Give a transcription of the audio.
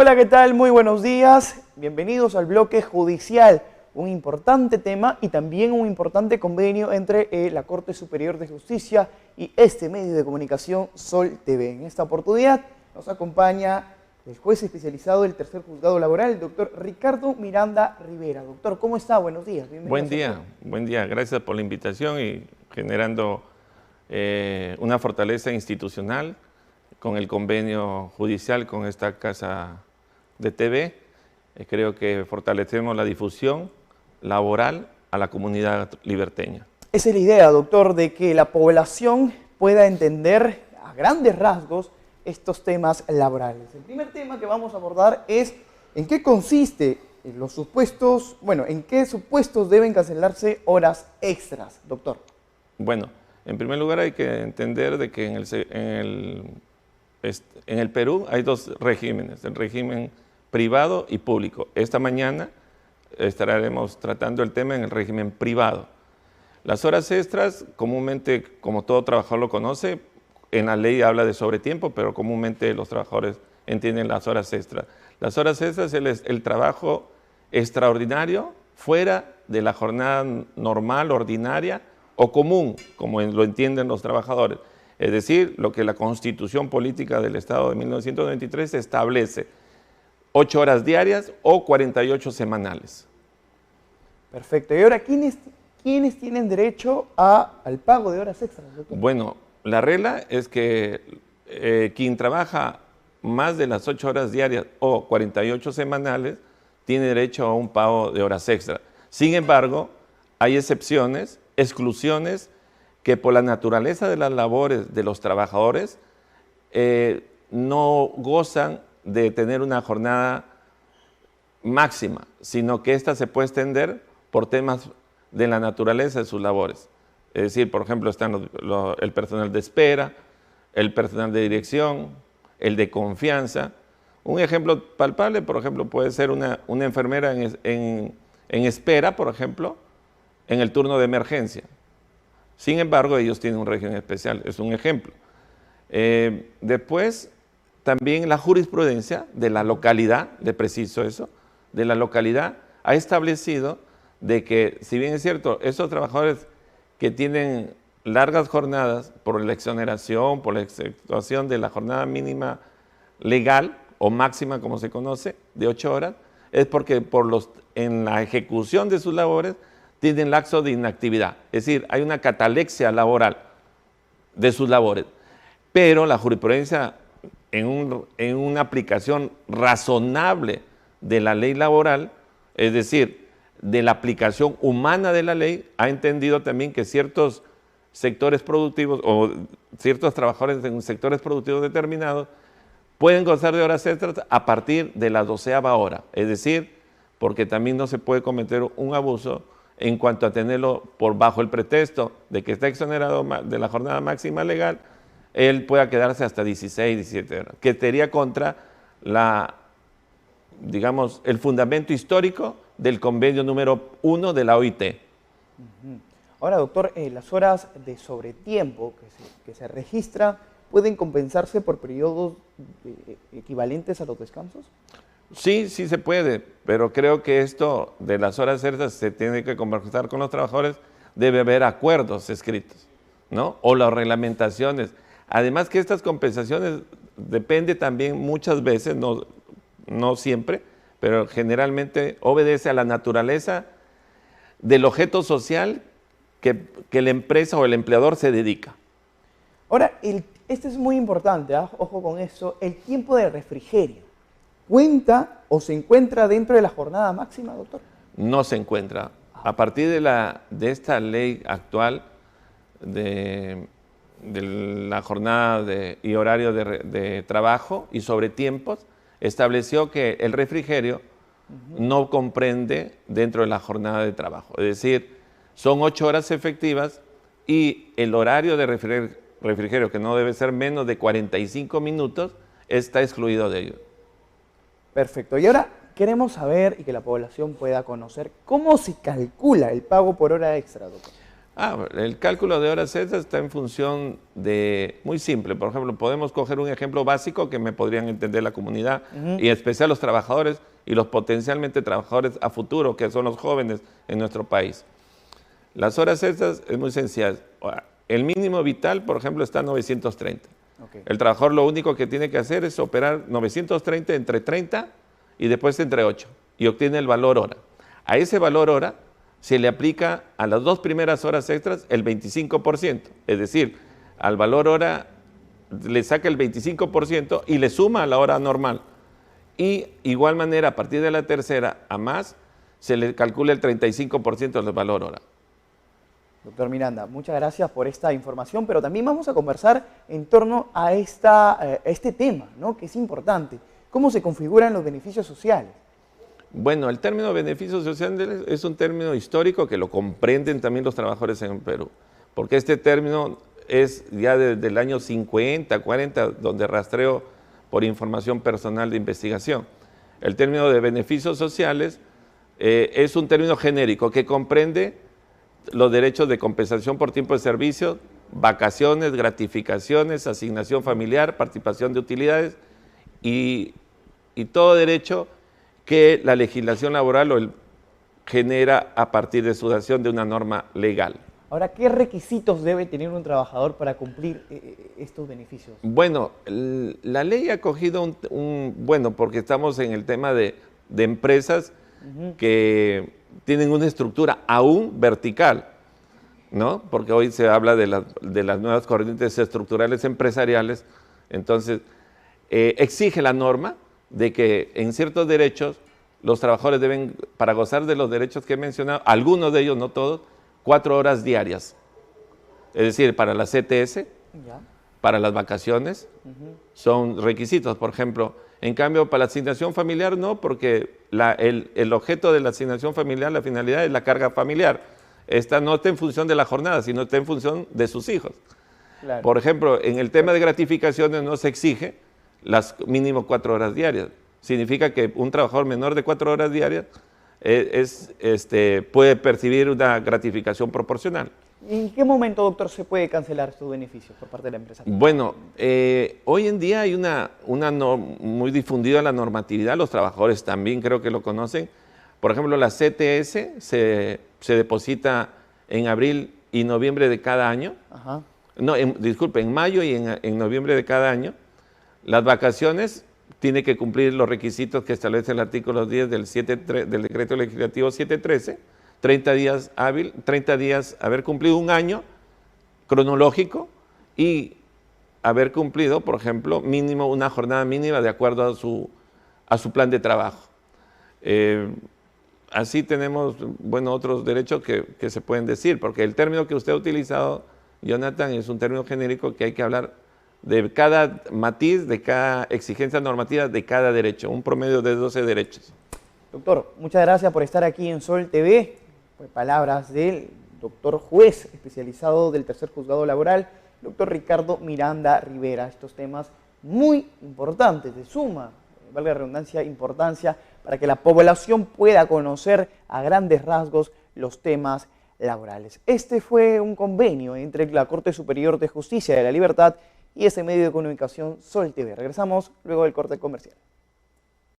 Hola, ¿qué tal? Muy buenos días. Bienvenidos al bloque judicial. Un importante tema y también un importante convenio entre la Corte Superior de Justicia y este medio de comunicación Sol TV. En esta oportunidad nos acompaña el juez especializado del tercer juzgado laboral, el doctor Ricardo Miranda Rivera. Doctor, ¿cómo está? Buenos días. Buen día. Gracias por la invitación y generando una fortaleza institucional con el convenio judicial con esta casa de TV. Creo que fortalecemos la difusión laboral a la comunidad liberteña. Esa es la idea, doctor, de que la población pueda entender a grandes rasgos estos temas laborales. El primer tema que vamos a abordar es en qué consiste los supuestos, en qué supuestos deben cancelarse horas extras, doctor. Bueno, en primer lugar hay que entender de que en el Perú hay dos regímenes, el régimen privado y público. Esta mañana estaremos tratando el tema en el régimen privado. Las horas extras, comúnmente, como todo trabajador lo conoce, en la ley habla de sobretiempo, pero comúnmente los trabajadores entienden las horas extras. Las horas extras es el trabajo extraordinario fuera de la jornada normal, ordinaria o común, como lo entienden los trabajadores. Es decir, lo que la Constitución Política del Estado de 1993 establece, 8 horas diarias o 48 semanales. Perfecto. Y ahora, ¿quiénes tienen derecho al pago de horas extras, doctor? Bueno, la regla es que quien trabaja más de las 8 horas diarias o 48 semanales tiene derecho a un pago de horas extras. Sin embargo, hay excepciones, exclusiones, que por la naturaleza de las labores de los trabajadores no gozan de tener una jornada máxima, sino que ésta se puede extender por temas de la naturaleza de sus labores. Es decir, por ejemplo, están el personal de espera, el personal de dirección, el de confianza. Un ejemplo palpable, por ejemplo, puede ser una enfermera en espera, por ejemplo, en el turno de emergencia. Sin embargo, ellos tienen un régimen especial, es un ejemplo. Después, también la jurisprudencia de la localidad, le preciso eso, de la localidad, ha establecido de que, si bien es cierto, esos trabajadores que tienen largas jornadas por la exoneración, por la exceptuación de la jornada mínima legal o máxima, como se conoce, de 8 horas, es porque en la ejecución de sus labores tienen lapso de inactividad. Es decir, hay una catalexia laboral de sus labores. Pero la jurisprudencia, en una aplicación razonable de la ley laboral, es decir, de la aplicación humana de la ley, ha entendido también que ciertos sectores productivos o ciertos trabajadores en sectores productivos determinados pueden gozar de horas extras a partir de la 12ª hora. Es decir, porque también no se puede cometer un abuso en cuanto a tenerlo bajo el pretexto de que está exonerado de la jornada máxima legal, él pueda quedarse hasta 16, 17 horas, que sería contra el fundamento histórico del convenio número 1 de la OIT. Ahora, doctor, las horas de sobretiempo que se registra, ¿pueden compensarse por periodos equivalentes a los descansos? Sí se puede, pero creo que esto de las horas extras se tiene que conversar con los trabajadores, debe haber acuerdos escritos, ¿no? O las reglamentaciones. Además que estas compensaciones depende también muchas veces, no siempre, pero generalmente obedece a la naturaleza del objeto social que la empresa o el empleador se dedica. Ahora, este es muy importante, ojo con eso, el tiempo de refrigerio. ¿Cuenta o se encuentra dentro de la jornada máxima, doctor? No se encuentra. A partir de esta ley actual de la jornada y horario de trabajo y sobre tiempos, estableció que el refrigerio no comprende dentro de la jornada de trabajo. Es decir, son 8 horas efectivas y el horario de refrigerio, que no debe ser menos de 45 minutos, está excluido de ello. Perfecto. Y ahora queremos saber y que la población pueda conocer cómo se calcula el pago por hora extra, doctor. El cálculo de horas extras está en función de, muy simple, por ejemplo, podemos coger un ejemplo básico que me podrían entender la comunidad y en especial los trabajadores y los potencialmente trabajadores a futuro, que son los jóvenes en nuestro país. Las horas extras es muy sencillo. El mínimo vital, por ejemplo, está a 930. Okay. El trabajador lo único que tiene que hacer es operar 930 entre 30 y después entre 8 y obtiene el valor hora. A ese valor hora se le aplica a las 2 primeras horas extras el 25%, es decir, al valor hora le saca el 25% y le suma a la hora normal. Y igual manera, a partir de la tercera a más, se le calcula el 35% del valor hora. Doctor Miranda, muchas gracias por esta información, pero también vamos a conversar en torno a este tema, ¿no?, que es importante. ¿Cómo se configuran los beneficios sociales? Bueno, el término beneficios sociales es un término histórico que lo comprenden también los trabajadores en Perú, porque este término es ya desde el año 50, 40, donde rastreo por información personal de investigación. El término de beneficios sociales es un término genérico que comprende los derechos de compensación por tiempo de servicio, vacaciones, gratificaciones, asignación familiar, participación de utilidades y todo derecho que la legislación laboral genera a partir de su dación de una norma legal. Ahora, ¿qué requisitos debe tener un trabajador para cumplir estos beneficios? Bueno, la ley ha cogido bueno, porque estamos en el tema de empresas que tienen una estructura aún vertical, ¿no? Porque hoy se habla de las nuevas corrientes estructurales empresariales, entonces exige la norma de que en ciertos derechos los trabajadores deben, para gozar de los derechos que he mencionado, algunos de ellos, no todos, 4 horas diarias. Es decir, para la CTS, para las vacaciones, son requisitos. Por ejemplo, en cambio, para la asignación familiar no, porque el objeto de la asignación familiar, la finalidad es la carga familiar. Esta no está en función de la jornada, sino está en función de sus hijos. Claro. Por ejemplo, en el tema de gratificaciones no se exige las mínimo 4 horas diarias. Significa que un trabajador menor de 4 horas diarias puede percibir una gratificación proporcional. ¿En qué momento, doctor, se puede cancelar estos beneficios por parte de la empresa? Bueno, hoy en día hay muy difundida la normatividad, los trabajadores también creo que lo conocen. Por ejemplo, la CTS se deposita en abril y noviembre de cada año. Ajá. No, disculpe, en mayo y en noviembre de cada año. Las vacaciones tiene que cumplir los requisitos que establece el artículo 10 del decreto legislativo 713, 30 días hábil, 30 días haber cumplido un año cronológico y haber cumplido, por ejemplo, mínimo una jornada mínima de acuerdo a su plan de trabajo. Así tenemos, bueno, otros derechos que se pueden decir, porque el término que usted ha utilizado, Jonathan, es un término genérico que hay que hablar de cada matiz, de cada exigencia normativa, de cada derecho, un promedio de 12 derechos. Doctor, muchas gracias por estar aquí en Sol TV. Palabras del doctor juez especializado del Tercer Juzgado Laboral, doctor Ricardo Miranda Rivera. Estos temas muy importantes, de suma, valga la redundancia, importancia, para que la población pueda conocer a grandes rasgos los temas laborales. Este fue un convenio entre la Corte Superior de Justicia de la Libertad y ese medio de comunicación Sol TV. Regresamos luego del corte comercial.